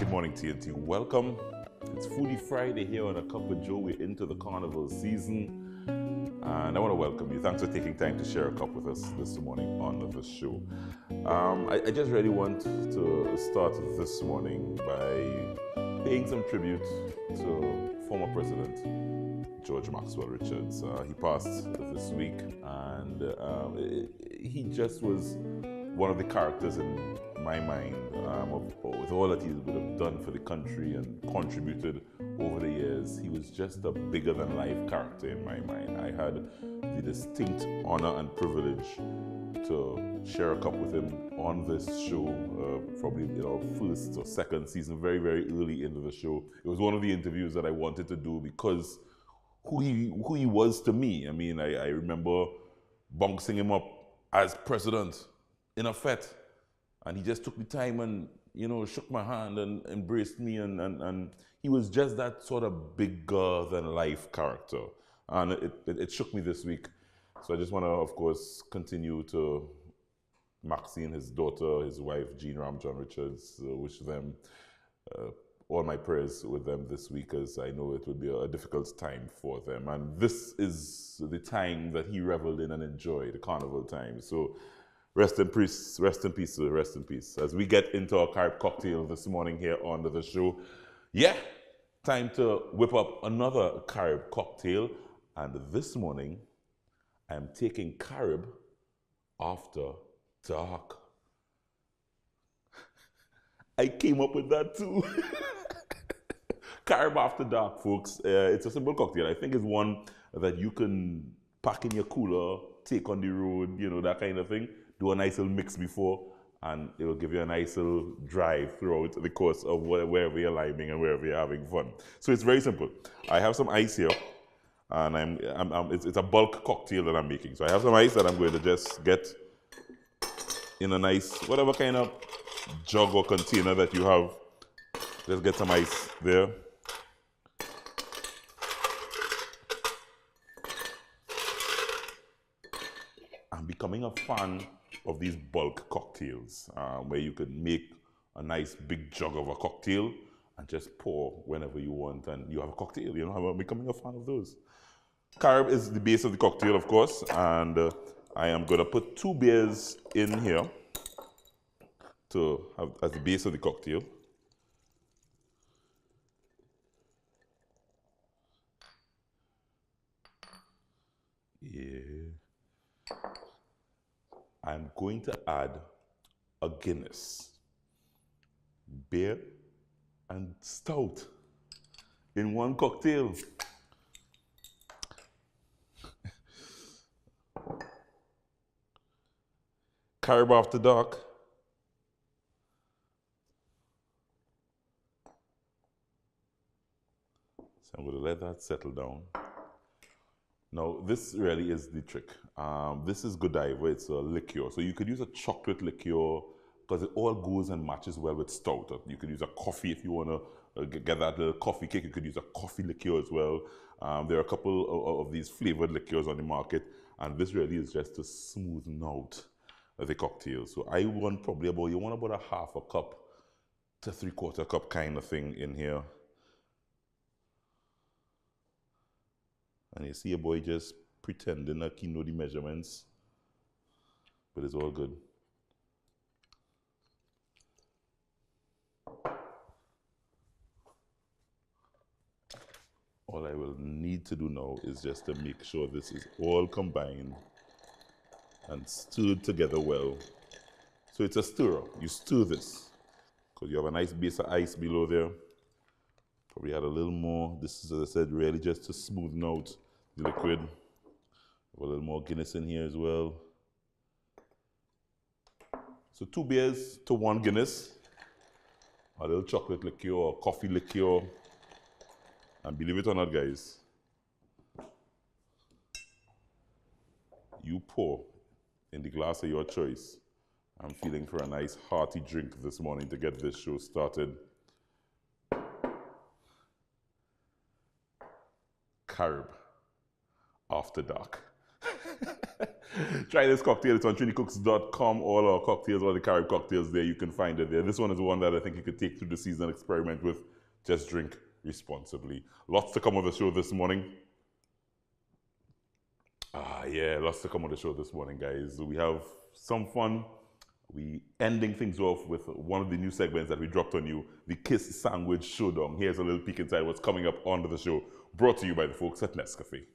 Good morning, TNT. Welcome. It's Foodie Friday here on A Cup with Joe. We're into the carnival season, and I want to welcome you. Thanks for taking time to share a cup with us this morning on the show. I just really want to start this morning by paying some tribute to former President George Maxwell Richards. He passed this week, and he just was one of the characters in my mind with all that he would have done for the country and contributed over the years. He was just a bigger than life character in my mind. I had the distinct honor and privilege to share a cup with him on this show, probably first or second season, very, very early into the show. It was one of the interviews that I wanted to do because who he was to me. I mean, I remember bouncing him up as president in a fete, and he just took the time and shook my hand and embraced me, and he was just that sort of bigger than life character, and it shook me this week. So I just want to, of course, continue to Maxine, his daughter, his wife, Jean Ramjohn Richards, wish them all my prayers with them this week, as I know it will be a difficult time for them. And this is the time that he reveled in and enjoyed, the carnival time. So rest in peace, rest in peace, rest in peace. As we get into our Carib cocktail this morning here on the show, time to whip up another Carib cocktail. And this morning, I'm taking Carib After Dark. I came up with that too. Carib After Dark, folks. It's a simple cocktail. I think it's one that you can pack in your cooler, take on the road, that kind of thing. Do a nice little mix before, and it will give you a nice little drive throughout the course of wherever you're liming and wherever you're having fun. So it's very simple. I have some ice here, and it's a bulk cocktail that I'm making. So I have some ice that I'm going to just get in a nice, whatever kind of jug or container that you have. Just get some ice there. I'm becoming a fan of these bulk cocktails, where you can make a nice big jug of a cocktail and just pour whenever you want, and you have a cocktail. I'm becoming a fan of those. Carib is the base of the cocktail, of course, and I am going to put 2 beers in here to have as the base of the cocktail. I'm going to add a Guinness, beer, and stout in one cocktail. Carib After Dark. So I'm going to let that settle down. Now, this really is the trick. This is Godiva. It's a liqueur. So you could use a chocolate liqueur because it all goes and matches well with stout. You could use a coffee if you want to get that little coffee kick. You could use a coffee liqueur as well. There are a couple of these flavored liqueurs on the market, and this really is just to smoothen out the cocktail. So I want probably about a half a cup to 3/4 cup kind of thing in here. And you see a boy just pretending like he know the measurements, but it's all good. All I will need to do now is just to make sure this is all combined and stirred together well. So it's a stirrer. You stir this because you have a nice base of ice below there. Probably add a little more. This is, as I said, really just to smoothen out the liquid. A little more Guinness in here as well. So 2 beers to 1 Guinness. A little chocolate liqueur or coffee liqueur. And believe it or not, guys, you pour in the glass of your choice. I'm feeling for a nice hearty drink this morning to get this show started. Carib After Dark. Try this cocktail. It's on trinicooks.com. All our cocktails, all the Carib cocktails there, you can find it there. This one is the one that I think you could take through the season and experiment with. Just drink responsibly. Lots to come on the show this morning. Yeah, lots to come on the show this morning, guys. We have some fun. We ending things off with one of the new segments that we dropped on you, the Kiss Sandwich Showdown. Here's a little peek inside what's coming up onto the show, brought to you by the folks at Nescafe.